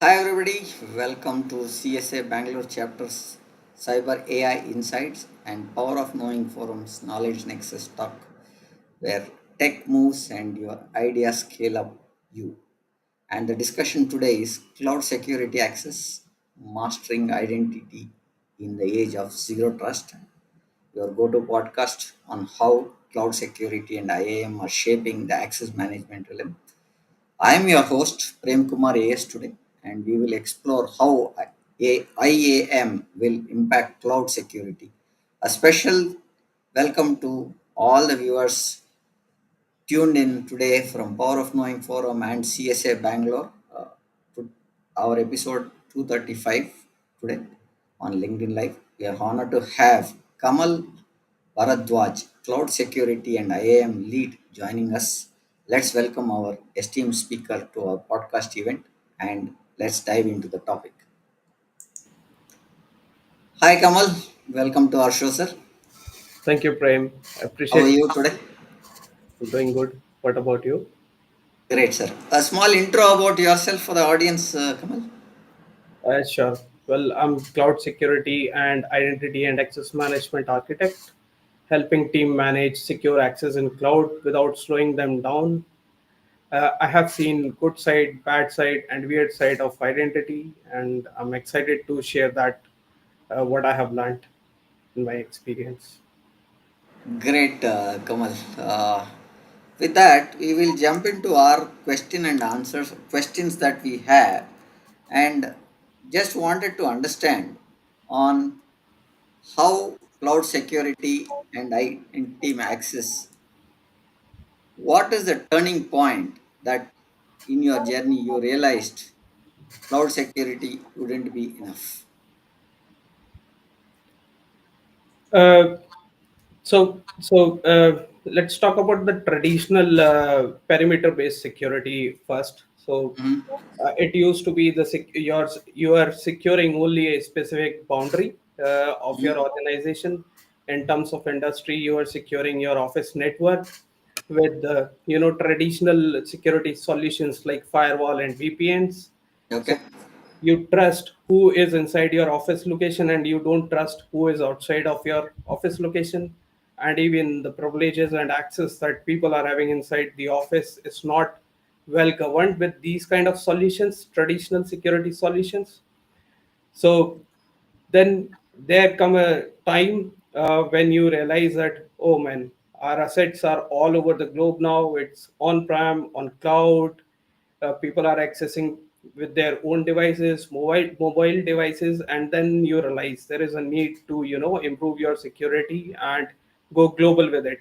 Hi everybody, welcome to CSA Bangalore chapters Cyber.AI Insights and Power of Knowing Forum's Knowledge Nexus talk, where tech moves and your ideas scale up you. And the discussion today is cloud security access, mastering identity in the age of zero trust, your go to podcast on how cloud security and IAM are shaping the access management realm. I am your host, Prem Kumar AS today, and we will explore how IAM will impact cloud security. A special welcome to all the viewers tuned in today from Power of Knowing Forum and CSA Bangalore to our episode 235 today on LinkedIn Live. We are honored to have Kamal Bhardwaj, Cloud Security and IAM Lead, joining us. Let's welcome our esteemed speaker to our podcast event and let's dive into the topic. Hi Kamal, welcome to our show, sir. Thank you, Prem. I How are appreciate you today? doing good. What about you? Great, sir. A small intro about yourself for the audience, Kamal. Sure. Well, I'm cloud security and identity and access management architect, helping team manage secure access in cloud without slowing them down. I have seen good side, bad side, and weird side of identity, and I'm excited to share that what I have learned in my experience. Great, Kamal. With that, we will jump into our question and answers questions that we have, and just wanted to understand on how cloud security and identity access. What is the turning point that in your journey you realized cloud security wouldn't be enough? Uh, so let's talk about the traditional perimeter-based security first. Mhm. It used to be you are securing only a specific boundary of your Mhm. organization. In terms of industry, you are securing your office network with traditional security solutions like firewall and VPNs. So Okay. you trust who is inside your office location and you don't trust who is outside of your office location, and even the privileges and access that people are having inside the office is not well governed with these kind of solutions, traditional security solutions. So then there come a time when you realize that, oh man, our assets are all over the globe now. It's on prem, on cloud. People are accessing with their own devices, mobile devices, and then you realize there is a need to improve your security and go global with it.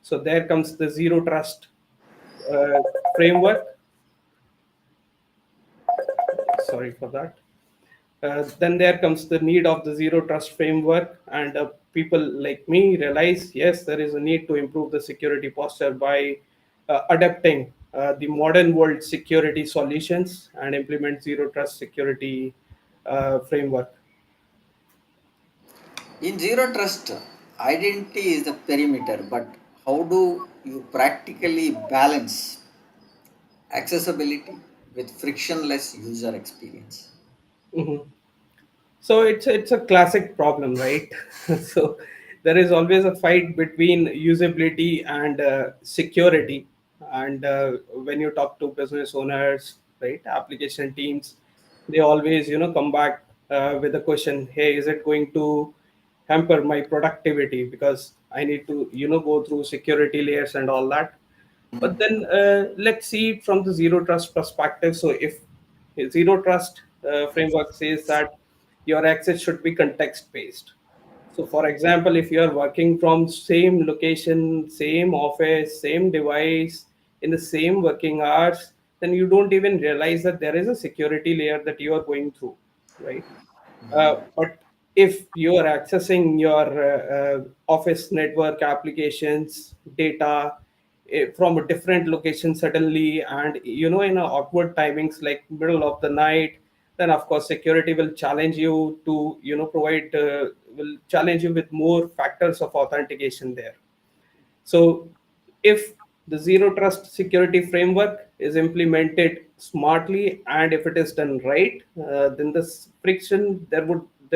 So there comes the zero trust uh, framework. Sorry for that. Then there comes the need of the zero trust framework, and people like me realize yes, there is a need to improve the security posture by adapting the modern world security solutions and implement zero trust security framework. In zero trust, identity is the perimeter, but how do you practically balance accessibility with frictionless user experience? Mhm. So it's a classic problem, right? So there is always a fight between usability and security. And when you talk to business owners, right, application teams, they always come back with the question, hey, is it going to hamper my productivity because I need to go through security layers and all that. But then let's see it from the zero trust perspective. So if zero trust framework says that your access should be context based. So for example, if you are working from same location, same office, same device in the same working hours, then you don't even realize that there is a security layer that you are going through, right? But if you are accessing your office network applications data from a different location suddenly, and in a awkward timings like middle of the night, then of course security will challenge you to provide will challenge you with more factors of authentication there. So if the zero trust security framework is implemented smartly, and if it is done right, then this friction, there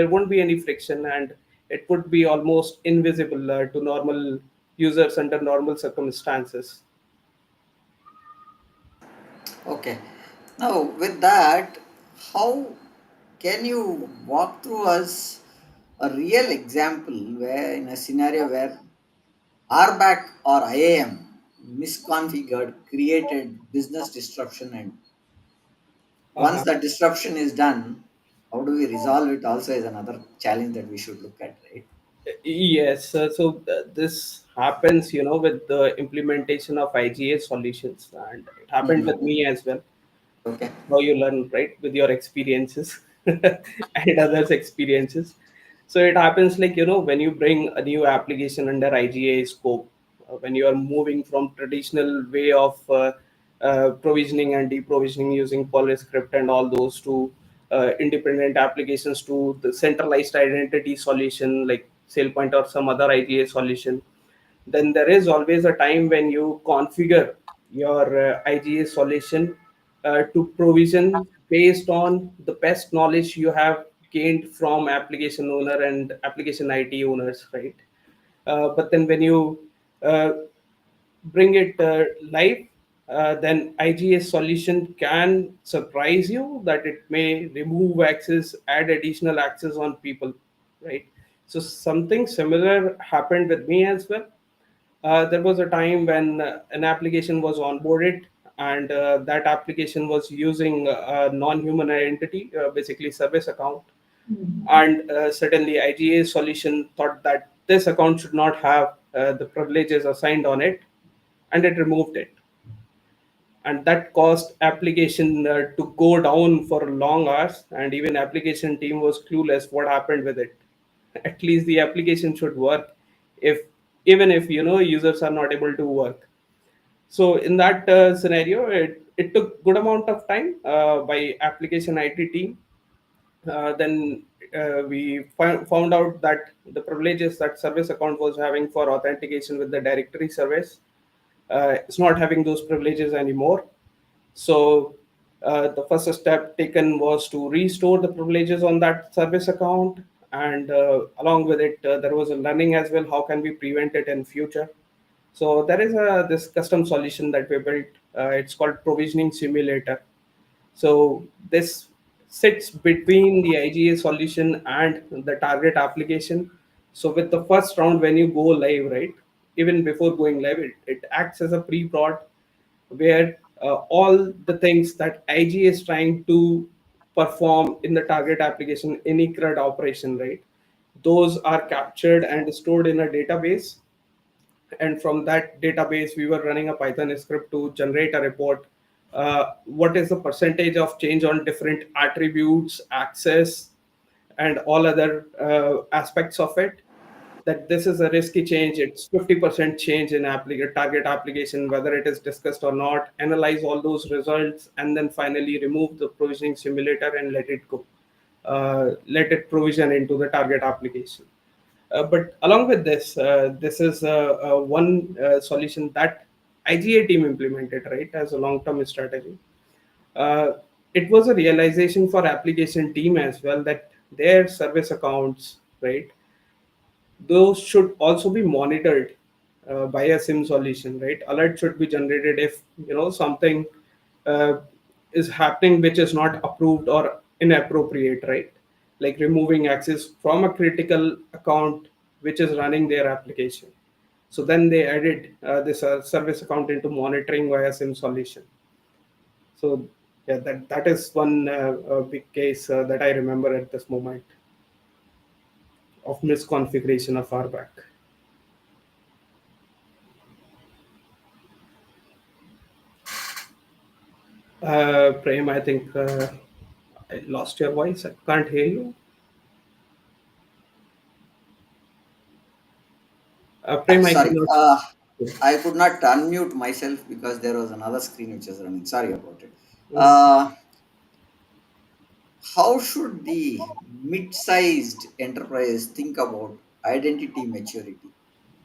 won't be any friction, and it would be almost invisible to normal users under normal circumstances. Okay. Now, with that, how can you walk through us a real example where, in a scenario where RBAC or IAM misconfigured created business disruption, and once Uh-huh. the disruption is done, how do we resolve it? Also, is another challenge that we should look at, right? Yes, this happens, with the implementation of IGA solutions, and it happened with Mhm. me as well. Okay. That's how you learn, right, with your experiences and others' experiences. So it happens like, when you bring a new application under IGA scope, when you are moving from traditional way of provisioning and deprovisioning using Polyscript and all those to independent applications to the centralized identity solution like SailPoint or some other IGA solution, then there is always a time when you configure your IGA solution to provision based on the best knowledge you have gained from application owner and application IT owners, right? But then when you uh, bring it live, then IGA solution can surprise you that it may remove access, add additional access on people, right? So something similar happened with me as well. There was a time when an application was onboarded, and that application was using a non-human identity, basically service account. And suddenly, IGA solution thought that this account should not have the privileges assigned on it, and it removed it. And that caused application to go down for long hours, and even application team was clueless what happened with it. At least the application should work, if even if users are not able to work. So in that scenario, it took good amount of time by application IT team. Then we found out that the privileges that service account was having for authentication with the directory service, it's not having those privileges anymore. So the first step taken was to restore the privileges on that service account, and along with it, there was a learning as well. How can we prevent it in future? So there is a this custom solution that we built. It's called provisioning simulator. So this sits between the IGA solution and the target application. So with the first round, when you go live, right, even before going live, it acts as a pre-prod where all the things that IG is trying to perform in the target application, any CRUD operation, right, those are captured and stored in a database. And from that database we were running a Python script to generate a report. What is the percentage of change on different attributes, access, and all other aspects of it, that this is a risky change, it's 50% change in target application, whether it is discussed or not, analyze all those results, and then finally remove the provisioning simulator and let it go, let it provision into the target application. But along with this, this is one solution that IGA team implemented, right, as a long-term strategy. Uh, it was a realization for application team as well that their service accounts, right, those should also be monitored by a SIM solution, right? Alert should be generated if something uh, is happening which is not approved or inappropriate, right? Like removing access from a critical account which is running their application. So then they added this service account into monitoring via SIM solution. So yeah, that is one big case that I remember at this moment of misconfiguration of RBAC. Prem, I think I lost your voice. I can't hear you. Prem, I Sorry, cannot. I could not unmute myself because there was another screen which was running. Sorry about it. Mm. Uh, how should the mid-sized enterprise think about identity maturity?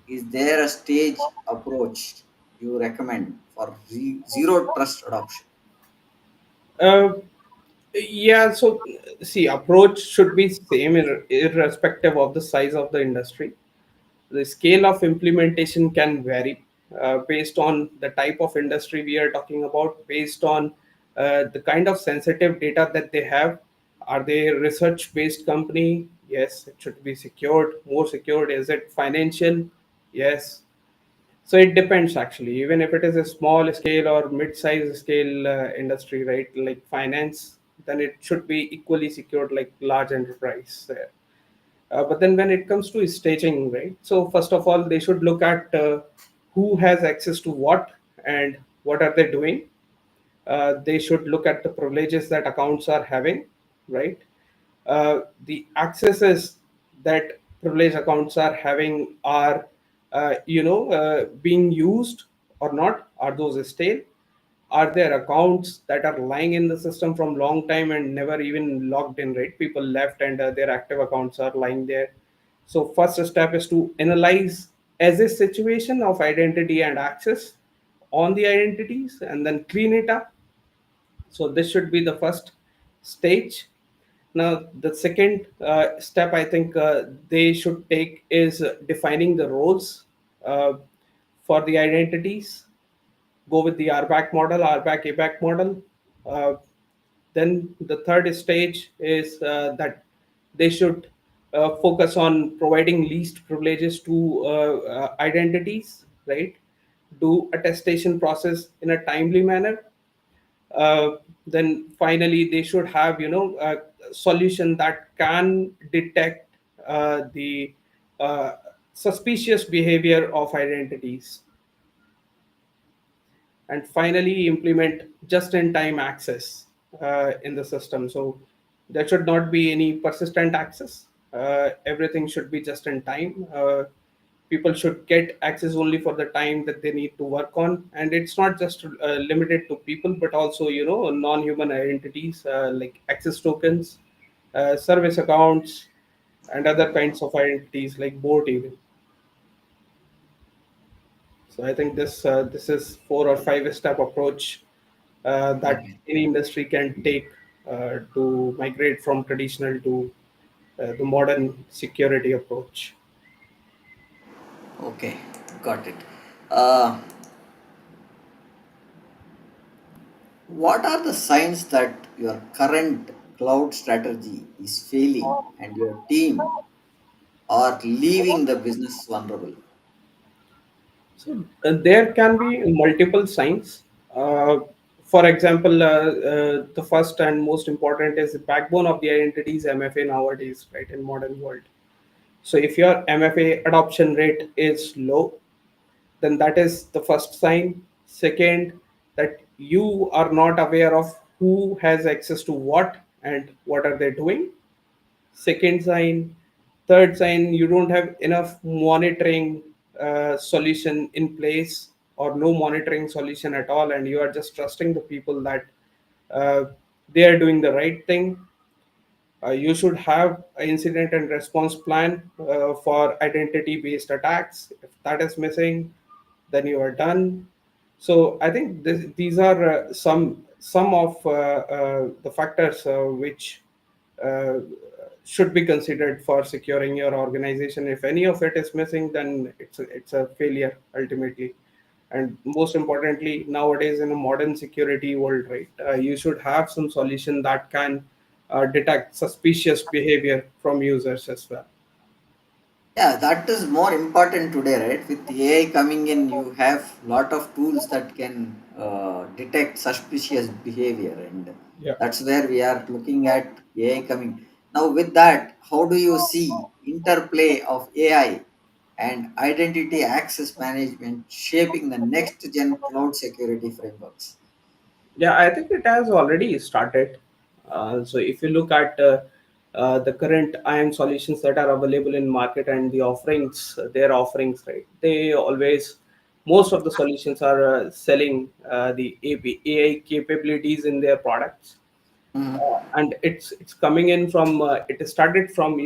Is there a stage approach? you recommend for zero trust adoption? Uh, yeah, so see, approach should be same irrespective of the size of the industry. The scale of implementation can vary based on the type of industry we are talking about, based on the kind of sensitive data that they have. Are they research based company? Yes, it should be secured, more secured. Is it financial? Yes. So it depends actually, even if it is a small scale or mid-size scale industry, right? Like finance, then it should be equally secured like large enterprise there. But then when it comes to staging, right? So first of all, they should look at who has access to what and what are they doing. They should look at the privileges that accounts are having, right? The accesses that privileged accounts are having are, being used or not. Are those stale? Are there accounts that are lying in the system from long time and never even logged in, right? People left and their active accounts are lying there. So first step is to analyze as a situation of identity and access on the identities and then clean it up. So this should be the first stage. Now the second step I think they should take is defining the roles uh, for the identities. Go with the RBAC model, RBAC ABAC model. Uh, then the third stage is that they should focus on providing least privileges to identities, right? Do attestation process in a timely manner. Then finally they should have a solution that can detect the uh, suspicious behavior of identities, and finally implement just in time access in the system. So there should not be any persistent access. Everything should be just in time. People should get access only for the time that they need to work on, and it's not just limited to people but also non-human identities like access tokens, service accounts, and other kinds of identities like board even. So I think this is 4 or 5 step approach that Okay. any industry can take to migrate from traditional to the modern security approach. Okay, got it. Uh, what are the signs that your current cloud strategy is failing and your team are leaving the business vulnerable? So there can be multiple signs. Uh, for example, the first and most important is the backbone of the identities MFA nowadays, right, in modern world. So if your MFA adoption rate is low, then that is the first sign. Second, that you are not aware of who has access to what and what are they doing. Second sign. Third sign, you don't have enough monitoring solution in place or no monitoring solution at all, and you are just trusting the people that uh, they are doing the right thing. You should have an incident and response plan for identity based attacks. If that is missing, then you are done. So I think these are some of the factors which uh, should be considered for securing your organization. If any of it is missing, then it's a failure ultimately. And most importantly, nowadays in a modern security world, right, you should have some solution that can detect suspicious behavior from users as well. Yeah, that is more important today, right? With AI coming in, you have lot of tools that can detect suspicious behavior, and Yeah. that's where we are looking at AI coming. Now, with that, how do you see interplay of AI and identity access management shaping the next gen cloud security frameworks? Yeah, I think it has already started. So if you look at the current IAM solutions that are available in market and the offerings, their offerings, right? They always, most of the solutions are selling the AI capabilities in their products. Mhm. And it's coming in from it started from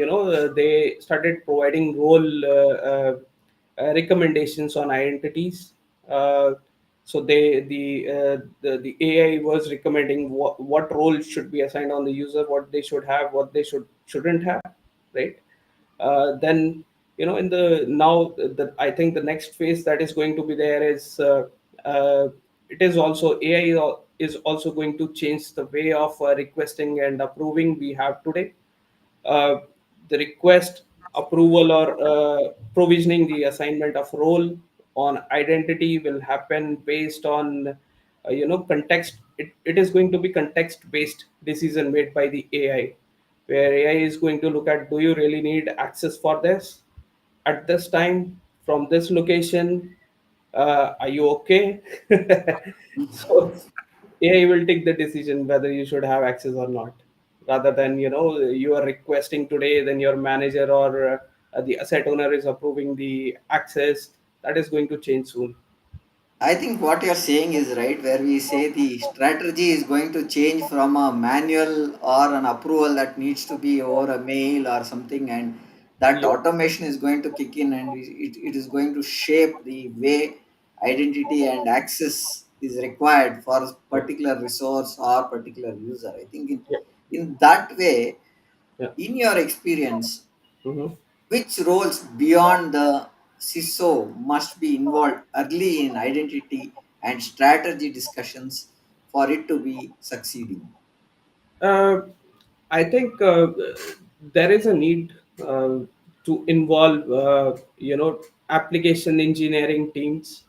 they started providing role recommendations on identities. Uh, so the AI was recommending what role should be assigned on the user, what they should have, what they shouldn't have, right? Then in the now the I think the next phase that is going to be there is it is also AI is also going to change the way of requesting and approving we have today. uh, the request, approval, or provisioning the assignment of role on identity will happen based on context. It is going to be context based decision made by the AI, where AI is going to look at, do you really need access for this at this time from this location? Are you okay? So AI will take the decision whether you should have access or not, rather than you are requesting today, then your manager or the asset owner is approving the access. That is going to change soon. I think what you're saying is right, where we say the strategy is going to change from a manual or an approval that needs to be over a mail or something, and that Yeah, automation is going to kick in, and it is going to shape the way identity and access is required for a yeah, particular resource or particular user. I think yeah, in that way, yeah. in your experience, Hmm. which roles beyond the CISO must be involved early in identity and strategy discussions for it to be succeeding? Uh, I think there is a need to involve, application engineering teams,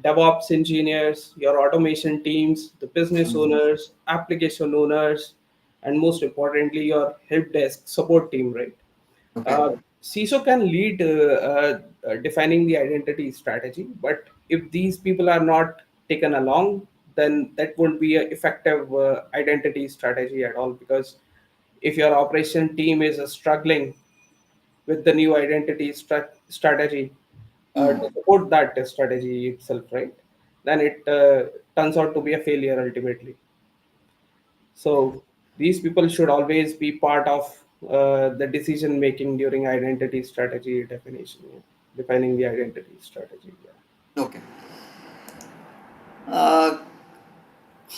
DevOps engineers, your automation teams, the business Mhm. owners, application owners, and most importantly, your help desk support team, right? Okay. CISO can lead defining the identity strategy, but if these people are not taken along, then that won't be an effective identity strategy at all. Because if your operation team is struggling with the new identity strategy to Mm. support that strategy itself, right, then it turns out to be a failure ultimately. So these people should always be part of the decision making during identity strategy definition, yeah. Defining the identity strategy. Yeah. Okay. Uh,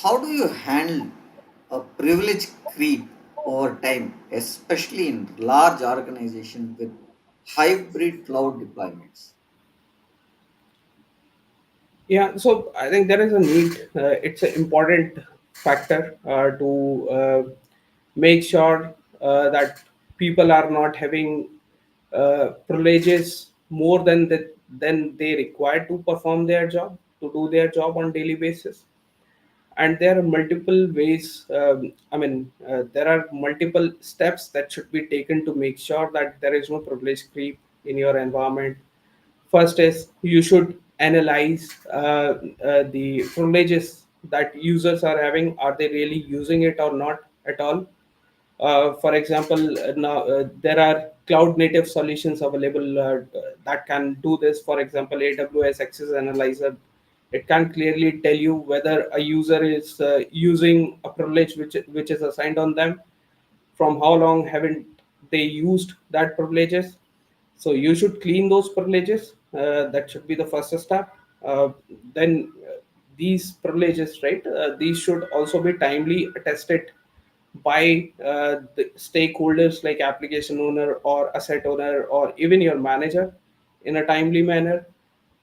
how do you handle a privilege creep over time, especially in large organizations with hybrid cloud deployments? Yeah, so I think there is a need. It's an important factor to make sure that people are not having privileges more than they require to perform their job, to do their job on daily basis. And there are multiple ways. There are multiple steps that should be taken to make sure that there is no privilege creep in your environment. First is you should analyze the privileges that users are having. Are they really using it or not at all? For example, now there are cloud native solutions available that can do this. For example, AWS Access Analyzer, it can clearly tell you whether a user is using a privilege which is assigned on them, from how long haven't they used that privileges. So you should clean those privileges. That should be the first step. Then these privileges, right, these should also be timely attested by the stakeholders like application owner or asset owner or even your manager in a timely manner.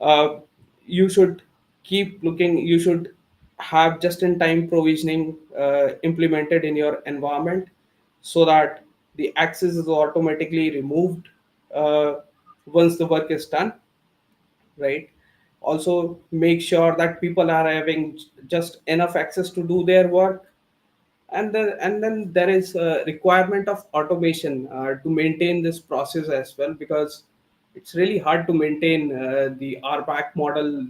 uh, you should keep looking. You should have just in time provisioning implemented in your environment, so that the access is automatically removed once the work is done, right? Also make sure that people are having just enough access to do their work. And then there is a requirement of automation to maintain this process as well, because it's really hard to maintain the RBAC model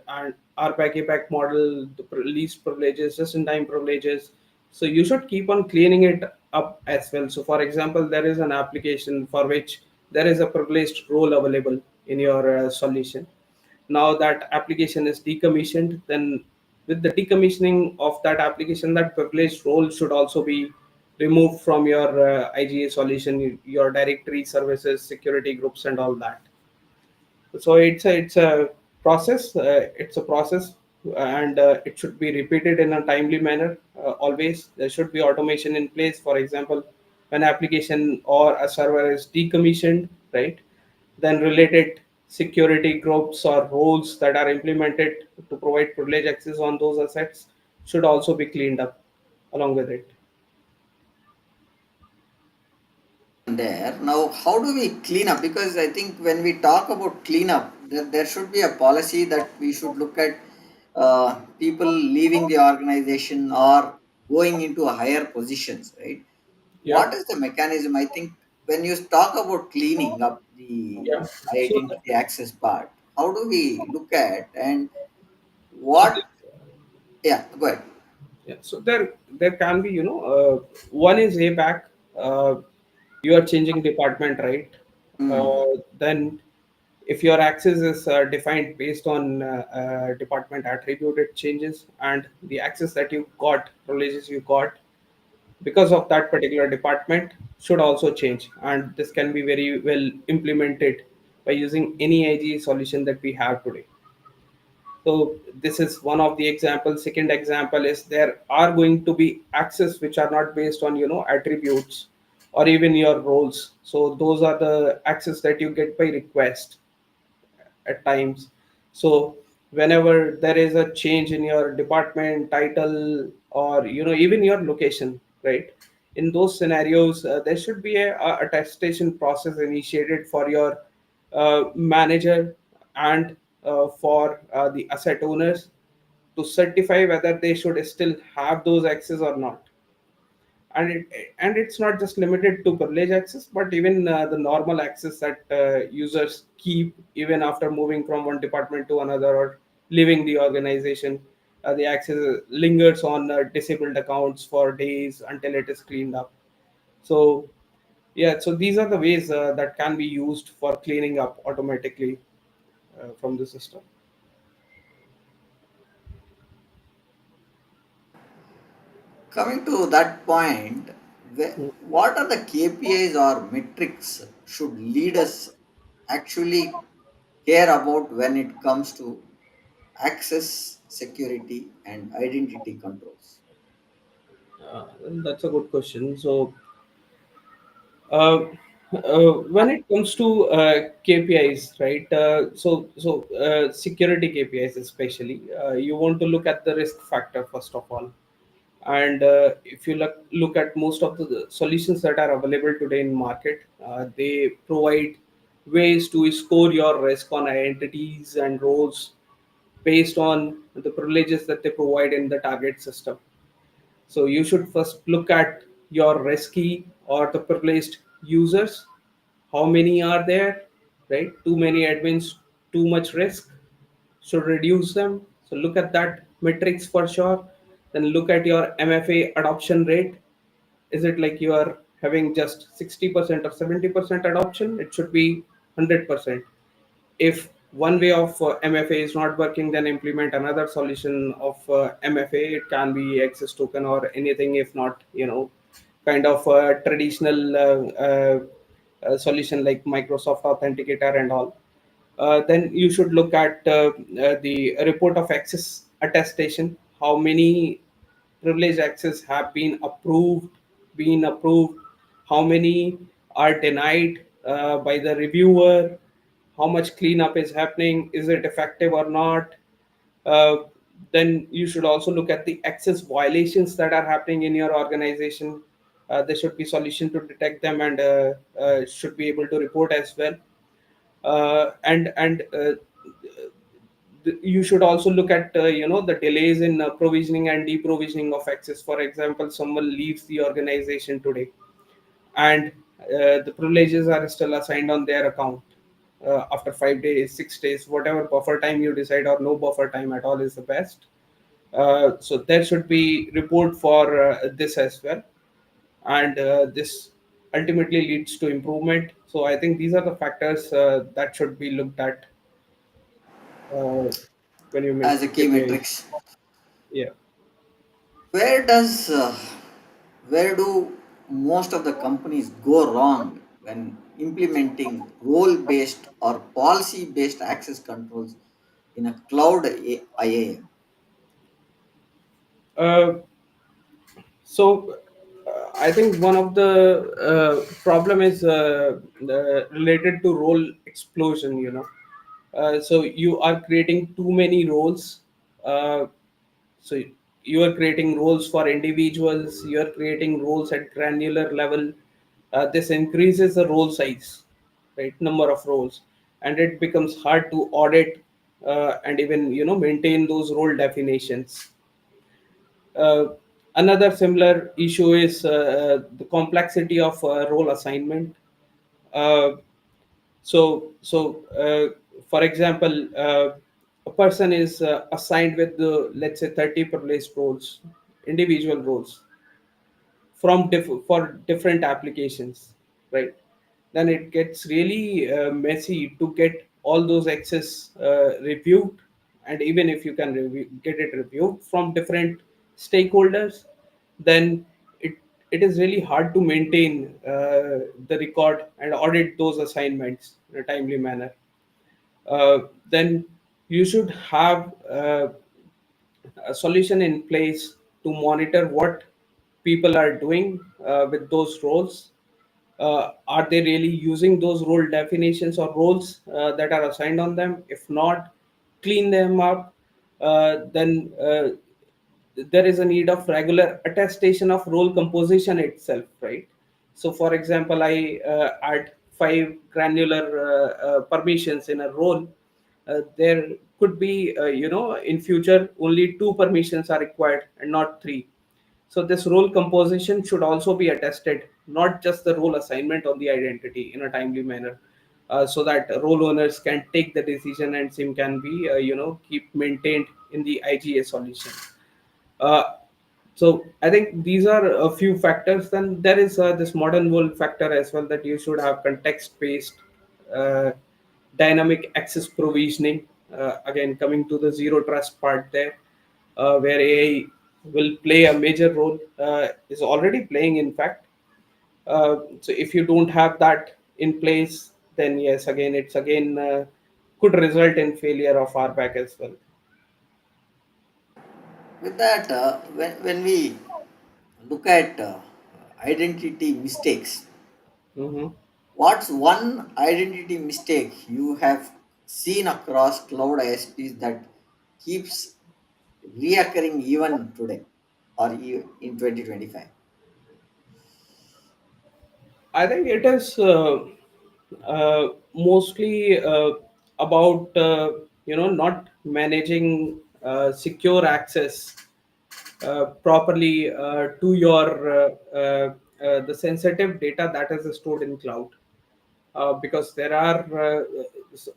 and RBAC APAC model, the least privileges, just in time privileges. So you should keep on cleaning it up as well. So for example, there is an application for which there is a privileged role available in your solution. Now that application is decommissioned, then with the decommissioning of that application, that privileged role should also be removed from your IGA solution, your directory services, security groups, and all that. So it's a process. It's a process, and it should be repeated in a timely manner. Always there should be automation in place. For example, when application or a server is decommissioned, right, then related security groups or roles that are implemented to provide privilege access on those assets should also be cleaned up along with it. There now, how do we clean up? Because I think when we talk about cleanup, there should be a policy that we should look at people leaving the organization or going into higher positions, right? Yeah, What is the mechanism? I think when you talk about cleaning up the yeah. So, identity access part, how do we look at and so what? Yeah, go ahead. yeah, so there can be, one is APAC. Uh, you are changing department, right? Mm. Then, if your access is defined based on department attribute, it changes, and the access that you got, privileges you got because of that particular department should also change, and this can be very well implemented by using any IG solution that we have today. So this is one of the examples. Second example is there are going to be access which are not based on attributes or even your roles. So those are the access that you get by request at times. So whenever there is a change in your department title or even your location, right? In those scenarios, there should be a attestation process initiated for your manager and for the asset owners to certify whether they should still have those access or not. And it's not just limited to privilege access, but even the normal access that users keep even after moving from one department to another or leaving the organization. The access lingers on disabled accounts for days until it is cleaned up. So yeah, so these are the ways that can be used for cleaning up automatically from the system. Coming to that point, what are the KPIs or metrics should leaders actually care about when it comes to access, security, and identity controls? That's a good question. So Uh, when it comes to KPIs, right? Security KPIs especially, you want to look at the risk factor first of all. And if you look at most of the solutions that are available today in market, they provide ways to score your risk on identities and roles based on the privileges that they provide in the target system. So you should first look at your risky or the privileged users. How many are there? Right? Too many admins, too much risk. Should reduce them. So look at that metrics for sure. Then look at your MFA adoption rate. Is it like you are having just 60% or 70% adoption? It should be 100%. If one way of MFA is not working, then implement another solution of MFA. It can be access token or anything, if not, kind of a traditional solution like Microsoft Authenticator and all. Then you should look at the report of access attestation. How many privilege access have been approved, how many are denied by the reviewer, how much cleanup is happening, is it effective or not. uh, then you should also look at the access violations that are happening in your organization. There should be solution to detect them and should be able to report as well. And you should also look at the delays in provisioning and deprovisioning of access. For example, someone leaves the organization today and the privileges are still assigned on their account after 5 days, 6 days, whatever buffer time you decide, or no buffer time at all is the best. So there should be report for this as well, and this ultimately leads to improvement. So I think these are the factors that should be looked at uh, when you make As a key KPIs. metrics, Yeah. where does where do most of the companies go wrong when implementing role based or policy based access controls in a cloud IAM? Uh, so I think one of the problem is related to role explosion. So you are creating too many roles. Uh, so you are creating roles for individuals. You are creating roles at granular level. This increases the role size, right? Number of roles, and it becomes hard to audit and even maintain those role definitions. uh, Another similar issue is the complexity of role assignment. Uh, for example, a person is assigned with the, let's say, 30 privileged roles, individual roles for different applications, right? Then it gets really messy to get all those access reviewed, and even if you can get it reviewed from different stakeholders, then it it is really hard to maintain the record and audit those assignments in a timely manner. Then you should have a solution in place to monitor what people are doing with those roles. Are they really using those role definitions or roles that are assigned on them? If not, clean them up. Then there is a need of regular attestation of role composition itself, right? So for example, I add five granular permissions in a role. There could be in future only two permissions are required and not three. So this role composition should also be attested, not just the role assignment of the identity, in a timely manner, so that role owners can take the decision and SIM can be keep maintained in the IGA solution. Uh, so I think these are a few factors. Then there is this modern world factor as well, that you should have context-based uh, dynamic access provisioning. Again, coming to the zero trust part there, where AI will play a major role, is already playing, in fact. So if you don't have that in place, then yes, again, it's again could result in failure of RBAC as well. With that, when we look at identity mistakes, Hmm. what's one identity mistake you have seen across cloud ISPs that keeps reoccurring even today or in 2025? I think it is mostly about not managing secure access properly to your the sensitive data that is stored in cloud, because there are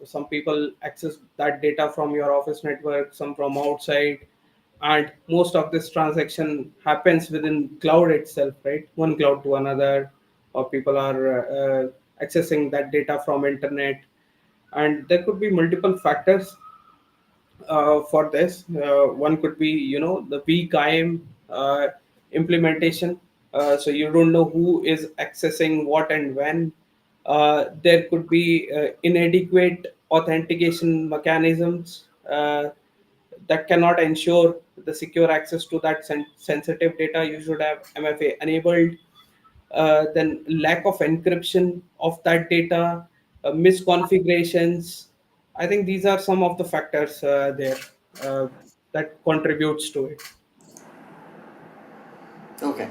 some people access that data from your office network, some from outside, and most of this transaction happens within cloud itself, right? One cloud to another, or people are accessing that data from internet, and there could be multiple factors for this. One could be, the weak IAM implementation. So you don't know who is accessing what and when. There could be inadequate authentication mechanisms that cannot ensure the secure access to that sensitive data. You should have MFA enabled. Then lack of encryption of that data, misconfigurations. I think these are some of the factors there uh, that contributes to it. Okay.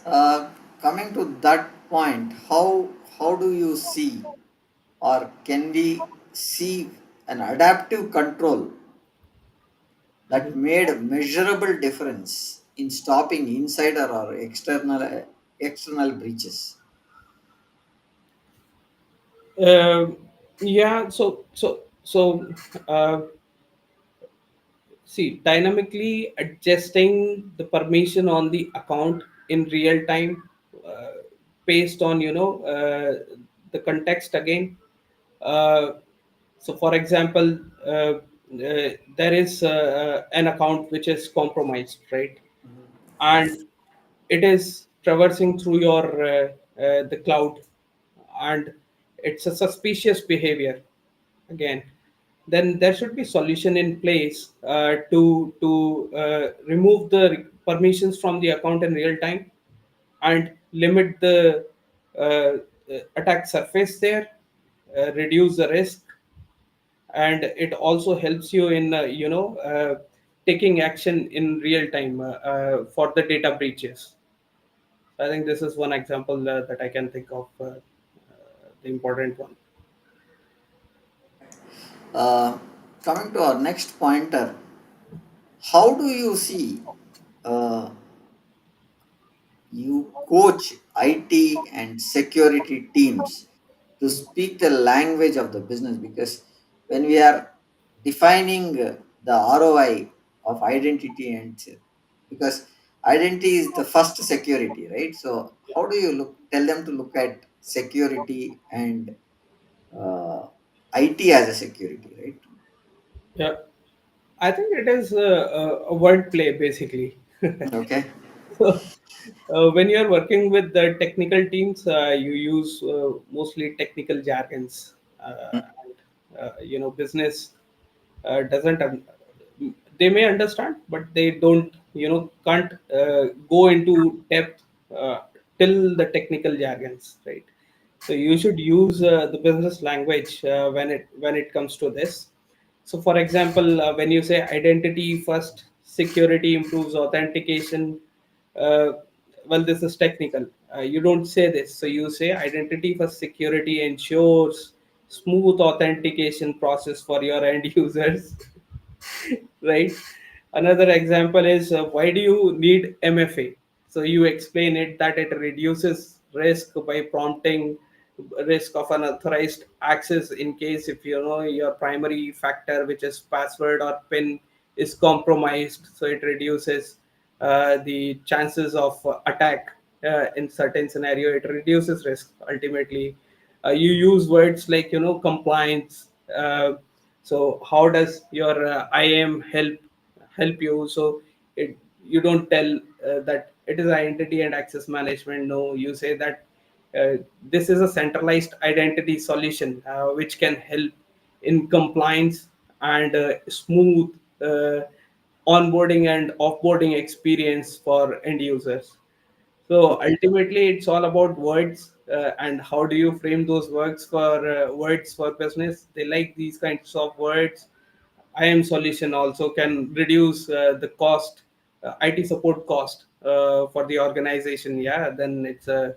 Uh, Coming to that point, how do you see or can we see an adaptive control that made a measurable difference in stopping insider or external breaches? Uh, yeah. Uh, See, dynamically adjusting the permission on the account in real time, based on the context again. Uh, so, for example, there is an account which is compromised, right? And it is traversing through your the cloud, and it's a suspicious behavior again. then there should be solution in place to remove the permissions from the account in real time and limit the attack surface there, reduce the risk, and it also helps you in taking action in real time for the data breaches. I think this is one example that I can think of, the important one. Uh, Coming to our next pointer, how do you see uh, you coach IT and security teams to speak the language of the business? Because when we are defining the ROI of identity and because identity is the first security, right? So how do you tell them to look at security and uh, IT as a security, right? Yeah, I think it is a word play basically. Okay. So, when you are working with the technical teams, you use mostly technical jargons. Business doesn't. They may understand, but they don't. Can't go into depth uh, till the technical jargons, right? So you should use the business language when it comes to this. So, for example, when you say identity first, security improves authentication. Uh, well, this is technical. You don't say this. So you say identity first, security ensures smooth authentication process for your end users. Right? Another example is, why do you need MFA? So you explain it that it reduces risk by prompting risk of unauthorized access in case if your primary factor, which is password or PIN, is compromised. So it reduces the chances of attack in certain scenario. It reduces risk ultimately. You use words like compliance. So how does your IAM help you? So you don't tell that it is identity and access management. No, you say that uh, this is a centralized identity solution which can help in compliance and smooth uh, onboarding and offboarding experience for end users. So Okay. ultimately, it's all about words and how do you frame those words for business. They like these kinds of words. IAM solution also can reduce the cost, IT support cost for the organization. Yeah, then it's a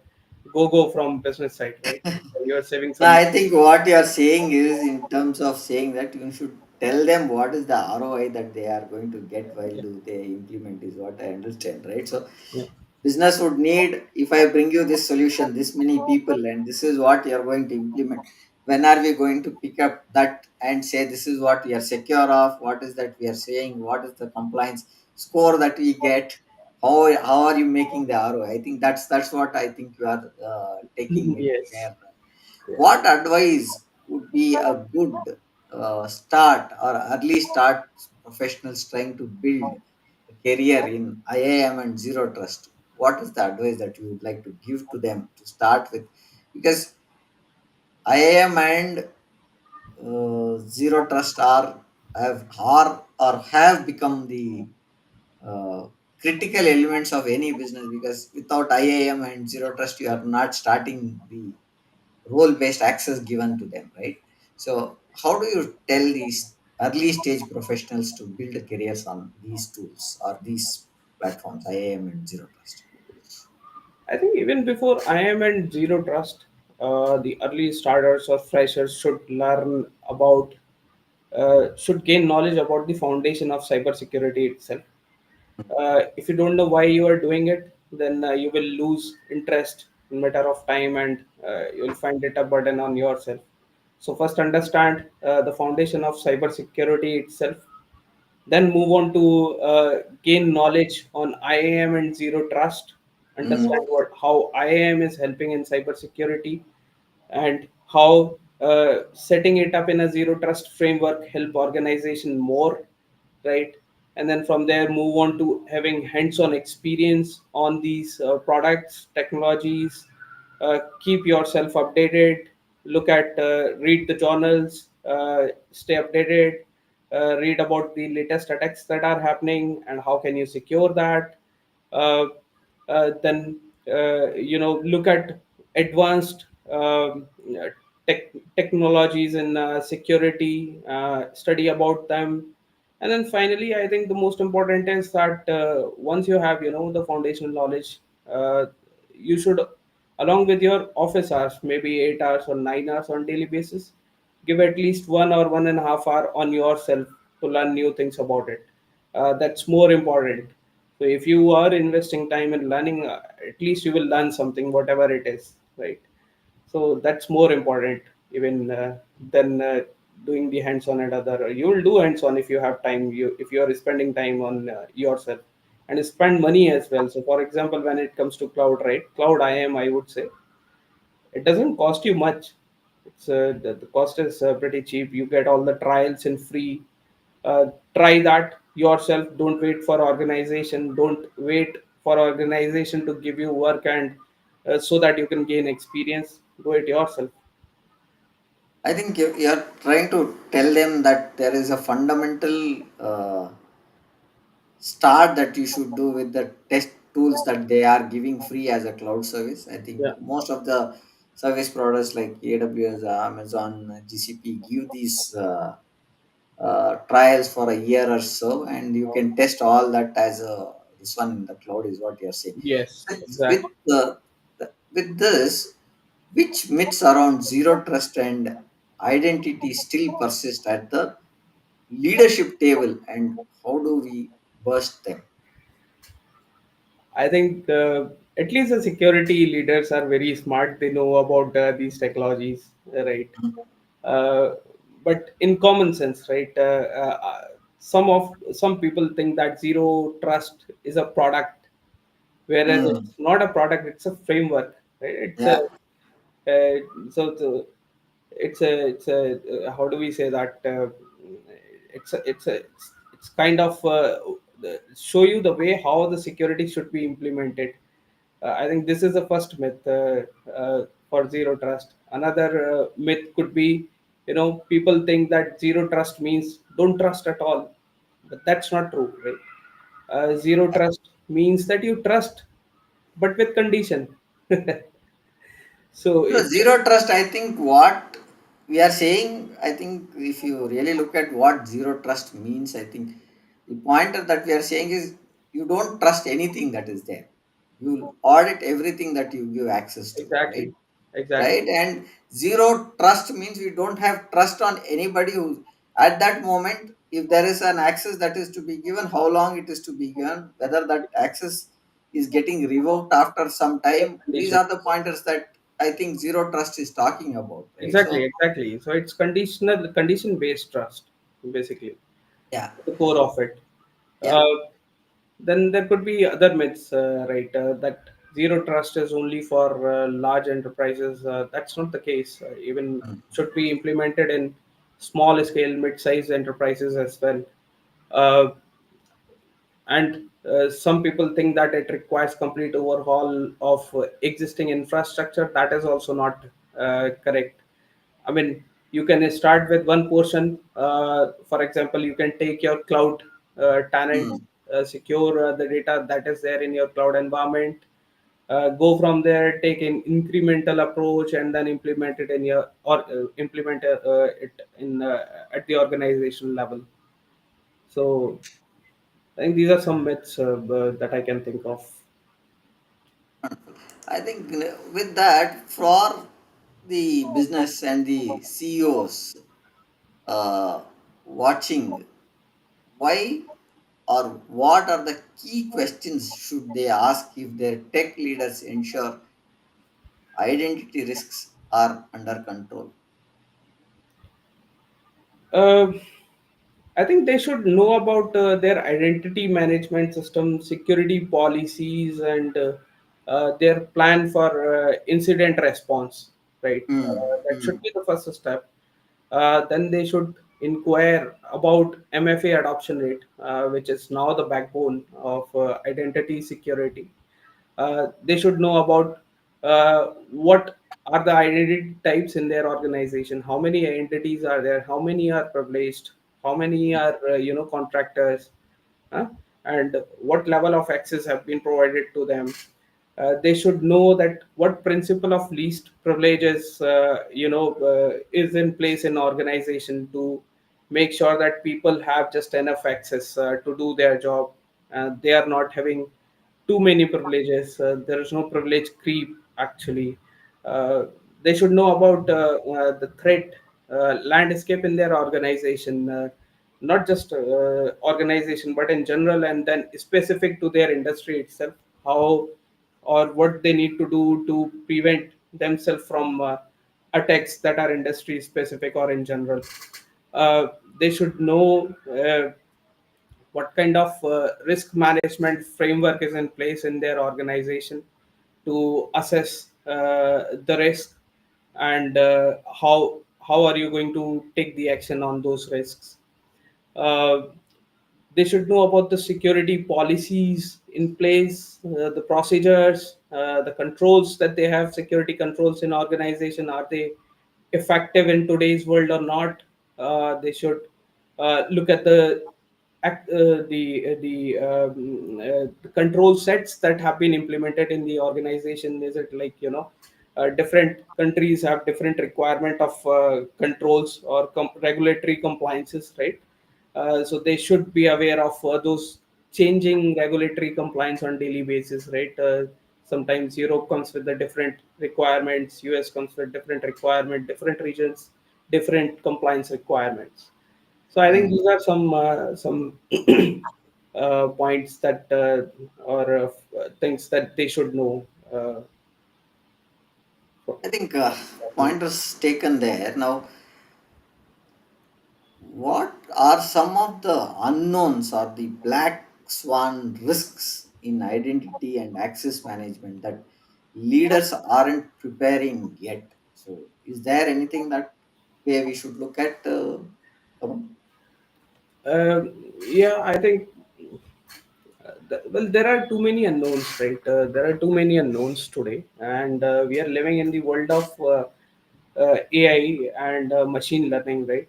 go from business side, right? You're saving No, some. I think what you are saying is in terms of saying that you should tell them what is the ROI that they are going to get while Yeah, do they implement is what I understand, right? So yeah. business would need, if I bring you this solution, this many people, and this is what you are going to implement. When are we going to pick up that and say this is what we are secure of? What is that we are saying? What is the compliance score that we get? How are you making the ROI? I think that's what I think you are taking it Yes. there. Yeah. What advice would be a good start or early start professionals trying to build a career in IAM and zero trust? What is the advice that you would like to give to them to start with? Because IAM and zero trust have become the uh, critical elements of any business, because without IAM and zero trust, you are not starting the role based access given to them, right? So how do you tell these early stage professionals to build careers on these tools or these platforms, IAM and zero trust? I think even before IAM and zero trust, the early starters or freshers should gain knowledge about the foundation of cybersecurity itself. If you don't know why you are doing it, then you will lose interest in matter of time, and you will find it a burden on yourself. So first understand the foundation of cybersecurity itself, then move on to gain knowledge on IAM and zero trust, understand Mhm. how IAM is helping in cybersecurity, and how setting it up in a zero trust framework help organization more, right? And then from there move on to having hands-on experience on these products, technologies. Keep yourself updated, read the journals, stay updated, read about the latest attacks that are happening and how can you secure that. Uh, then look at advanced technologies in security, study about them. And then finally, I think the most important is that once you have the foundational knowledge, uh, you should, along with your office hours, maybe 8 hours or 9 hours on daily basis, give at least 1 or 1.5 hour on yourself to learn new things about it. That's more important. So if you are investing time in learning, at least you will learn something, whatever it is, right? So that's more important even than doing the hands-on and other. You will do hands-on if you have time. You if you are spending time on yourself and spend money as well. So for example, when it comes to cloud, right? Cloud IAM, I would say it doesn't cost you much. The cost is pretty cheap. You get all the trials in free. Try that yourself. Don't wait for organization. Don't wait for organization to give you work and so that you can gain experience. Do it yourself. I think you're trying to tell them that there is a fundamental start that you should do with the test tools that they are giving free as a cloud service. I think Yeah. most of the service providers like AWS, Amazon, GCP give these trials for a year or so, and you can test all that as a this one in the cloud is what you're saying. Yes. With Exactly. with this, which myths around zero trust and identity still persist at the leadership table, and how do we burst them? I think at least the security leaders are very smart. They know about these technologies, right? Uh, but in common sense, right? Some people think that zero trust is a product, whereas Hmm. it's not a product; it's a framework, right? It's a Yeah. how do we say that? It's kind of show you the way how the security should be implemented. I think this is the first myth for zero trust. Another myth could be, people think that zero trust means don't trust at all, but that's not true, right? Zero trust means that you trust, but with condition. So Zero trust, I think what we are saying, I think if you really look at what zero trust means, I think the pointer that we are saying is you don't trust anything that is there. You audit everything that you give access to, right? exactly, exactly, Right? And zero trust means we don't have trust on anybody who, at that moment, if there is an access that is to be given, how long it is to be given, whether that access is getting revoked after some with time. These condition. are the pointers that I think zero trust is talking about, right? Exactly, So, exactly. So it's conditional, condition based trust, basically, yeah, the core of it. yeah. Uh, then there could be other myths, right? That zero trust is only for large enterprises. That's not the case. Even Mm, should be implemented in small scale, mid-sized enterprises as well. Uh, and some people think that it requires complete overhaul of existing infrastructure. That is also not correct. I mean, you can start with one portion. For example, you can take your cloud tenant, mm. secure the data that is there in your cloud environment, go from there, take an incremental approach, and then implement it in your or implement it in at the organization level. So I think these are some myths that I can think of. I think with that, for the business and the CEOs watching, why or what are the key questions should they ask if their tech leaders ensure identity risks are under control? Uh, I think they should know about their identity management system, security policies, and their plan for incident response. Right, Hmm. that should Hmm. be the first step. Then they should inquire about MFA adoption rate, which is now the backbone of identity security. They should know about what are the identity types in their organization, how many entities are there, how many are privileged, how many are contractors, huh? And what level of access have been provided to them. They should know that what principle of least privileges is in place in organization to make sure that people have just enough access to do their job. They are not having too many privileges. There is no privilege creep actually. uh, they should know about the threat landscape in their organization, not just organization but in general, and then specific to their industry itself, how or what they need to do to prevent themselves from attacks that are industry specific or in general. uh, they should know what kind of risk management framework is in place in their organization to assess the risk, and how are you going to take the action on those risks. uh, they should know about the security policies in place, the procedures, the controls that they have, security controls in organization. Are they effective in today's world or not? They should look at the control sets that have been implemented in the organization. Is it like different countries have different requirement of controls or regulatory compliances, right? So they should be aware of those changing regulatory compliance on daily basis, right? Sometimes Europe comes with the different requirements, US comes with different requirement, different regions, different compliance requirements. So I think Mm. these are some points that or things that they should know. Uh, I think pointers taken there. Now, what are some of the unknowns or the black swan risks in identity and access management that leaders aren't preparing yet? So, is there anything that where we should look at? Kamal? uh, yeah, I think well, there are too many unknowns, right? There are too many unknowns today, and we are living in the world of AI and machine learning, right?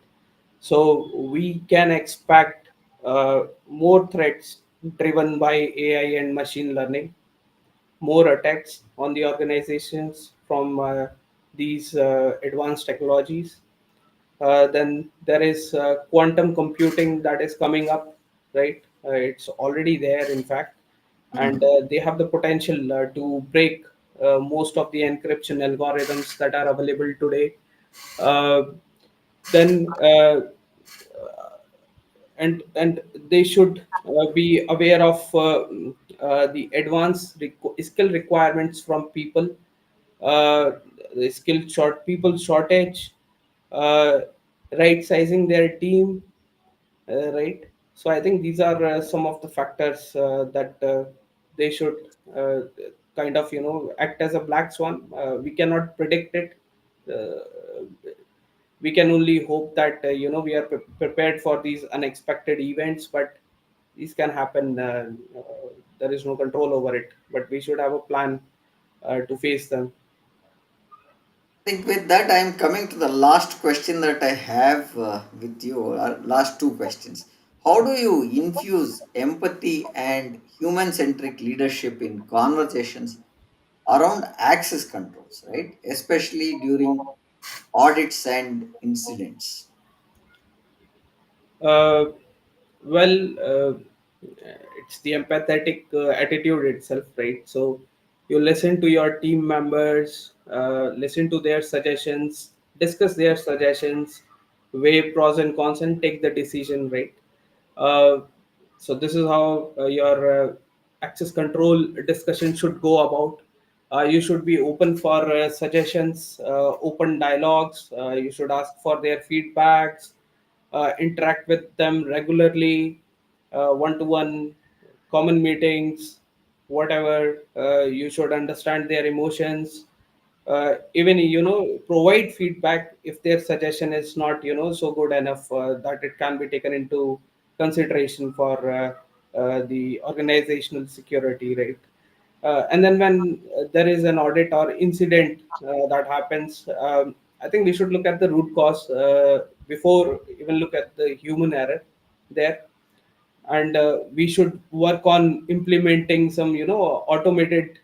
So we can expect more threats driven by AI and machine learning, more attacks on the organizations from these advanced technologies. Then there is quantum computing that is coming up, right? It's already there, in fact, and Mhm. they have the potential to break most of the encryption algorithms that are available today. Uh, then and they should be aware of the advanced skill requirements from people, the people shortage, uh, right sizing their team, right. So I think these are some of the factors that they should uh, kind of act as a black swan. We cannot predict it. We can only hope that we are prepared for these unexpected events, but these can happen. There is no control over it, but we should have a plan to face them. I think with that, I am coming to the last question that I have with you, or last two questions. How do you infuse empathy and human centric leadership in conversations around access controls, right? Especially during audits and incidents. Uh, well, it's the empathetic attitude itself, right? So you listen to your team members, listen to their suggestions, discuss their suggestions, weigh pros and cons, and take the decision, right? Uh, so this is how your access control discussion should go about. You should be open for suggestions, open dialogues. You should ask for their feedbacks, interact with them regularly, one-to-one, common meetings, whatever. You should understand their emotions. Even provide feedback if their suggestion is not so good enough that it can be taken into consideration for the organizational security, right? And then when there is an audit or incident that happens, I think we should look at the root cause before even look at the human error there. And we should work on implementing some automated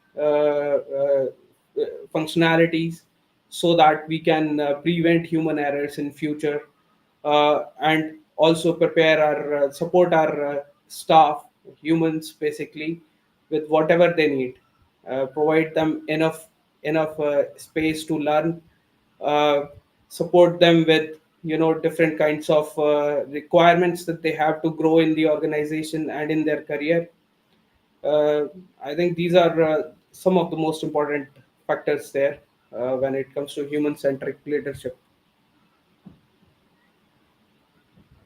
functionalities so that we can prevent human errors in future, and also prepare our support our staff, humans basically, with whatever they need, provide them enough space to learn, uh, support them with different kinds of requirements that they have to grow in the organization and in their career. uh, I think these are some of the most important factors there when it comes to human centric leadership.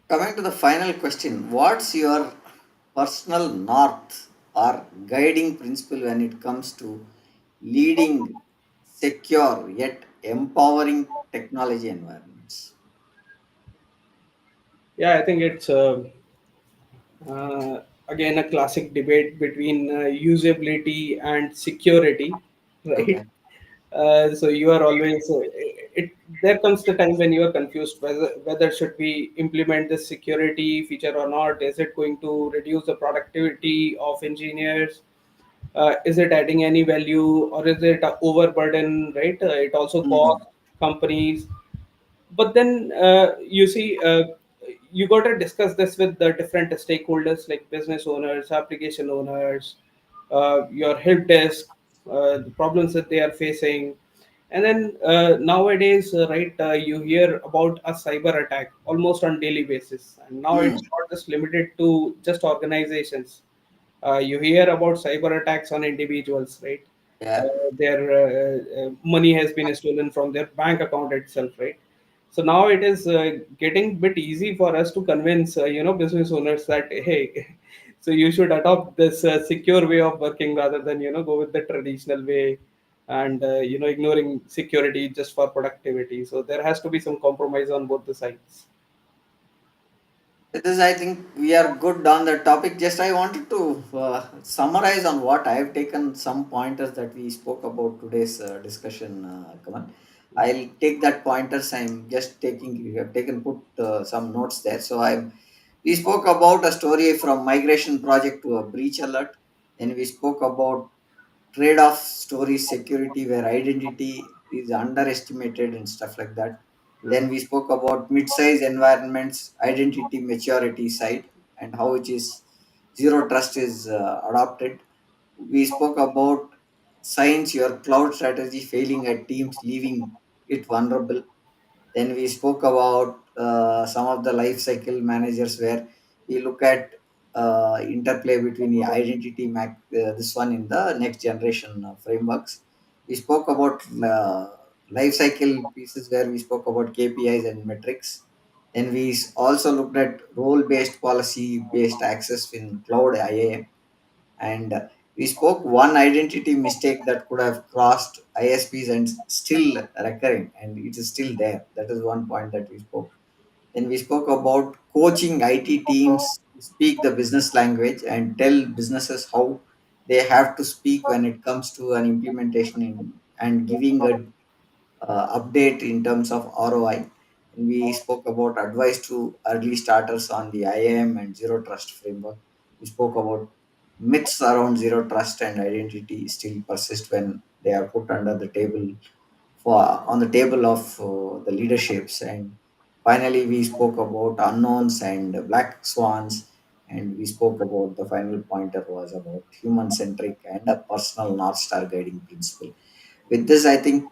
Coming to the final question, what's your personal north or guiding principle when it comes to leading secure yet empowering technology environments? Yeah, I think it's again a classic debate between usability and security, right? Okay. So you are always it. There comes the time when you are confused whether should we implement this security feature or not. Is it going to reduce the productivity of engineers? Is it adding any value, or is it a overburden? Right? It also Mhm. costs companies. But then you see, you got to discuss this with the different stakeholders like business owners, application owners, your help desk, the problems that they are facing. And then nowadays, right, you hear about a cyber attack almost on daily basis, and now Mm. it's not just limited to just organizations. You hear about cyber attacks on individuals, right? uh, Yeah. their money has been stolen from their bank account itself, right? So now it is getting bit easy for us to convince business owners that, hey, so you should adopt this secure way of working rather than go with the traditional way, and ignoring security just for productivity. So there has to be some compromise on both the sides. It is, I think we are good on the topic. Just I wanted to summarize on what I have taken some pointers that we spoke about today's discussion. Kamal, I'll take that pointers. I'm just taking. You have taken put some notes there. So I we spoke about a story from migration project to a breach alert. Then we spoke about trade-off stories security where identity is underestimated and stuff like that. Then we spoke about mid-size environments identity maturity side and how it is zero trust is adopted. We spoke about signs your cloud strategy failing at teams leaving it vulnerable. Then we spoke about some of the life cycle managers where we look at interplay between the identity this one in the next generation frameworks. We spoke about life cycle pieces where we spoke about KPIs and metrics. Then we also looked at role based policy based access in cloud IAM, and we spoke one identity mistake that could have crossed ISPs and still recurring, and it is still there. That is one point that we spoke. Then we spoke about coaching IT teams to speak the business language and tell businesses how they have to speak when it comes to an implementation and giving a update in terms of ROI. And we spoke about advice to early starters on the IAM and zero trust framework. We spoke about myths around zero trust and identity still persist when they are put under the table for on the table of the leaderships. And finally, we spoke about unknowns and black swans. And we spoke about the final pointer was about human centric and a personal North Star guiding principle. With this, I think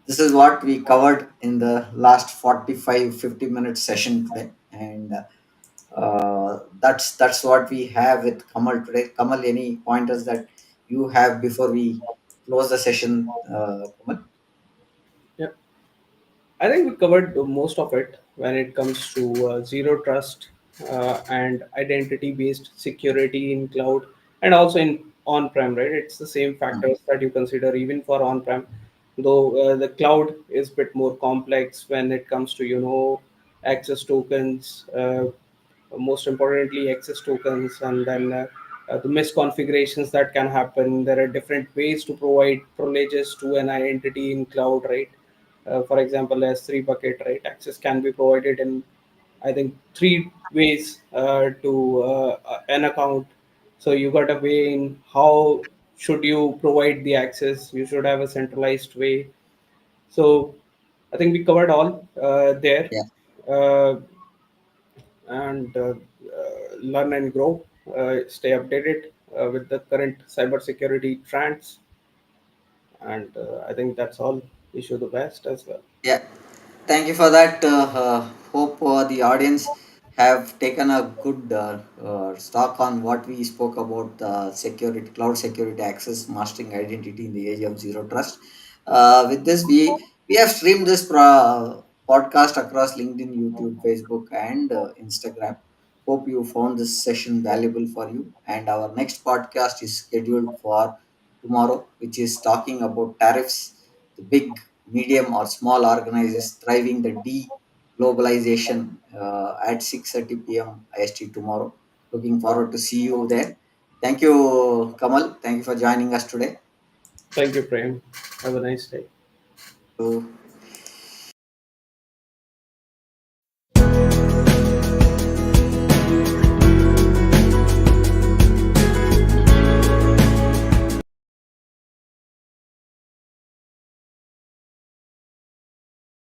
this is what we covered in the last 45-50 minute session today. And that's what we have with Kamal today. Kamal, any pointers that you have before we close the session, Kamal? Yeah, I think we covered most of it when it comes to zero trust and identity based security in cloud and also in on prem, right? It's the same Mm. factors that you consider even for on prem, though the cloud is a bit more complex when it comes to, access tokens, most importantly, access tokens, and then the misconfigurations that can happen. There are different ways to provide privileges to an identity in cloud, right? For example, S3 bucket, right? Access can be provided in, I think, three ways to an account. So you got a way in how should you provide the access. You should have a centralized way. So I think we covered all there. Yeah. Uh, and learn and grow, stay updated with the current cybersecurity trends, and I think that's all. Wish you the best as well. Yeah, thank you for that. Hope the audience have taken a good stock on what we spoke about security, cloud security, access, mastering identity in the age of zero trust. With this, we have streamed this podcast across LinkedIn, YouTube, Facebook, and Instagram. Hope you found this session valuable for you. And our next podcast is scheduled for tomorrow, which is talking about tariffs, the big, medium, or small organizers thriving the de-globalization at 6:30 p.m. IST tomorrow. Looking forward to see you there. Thank you, Kamal. Thank you for joining us today. Thank you, Prem. Have a nice day. So,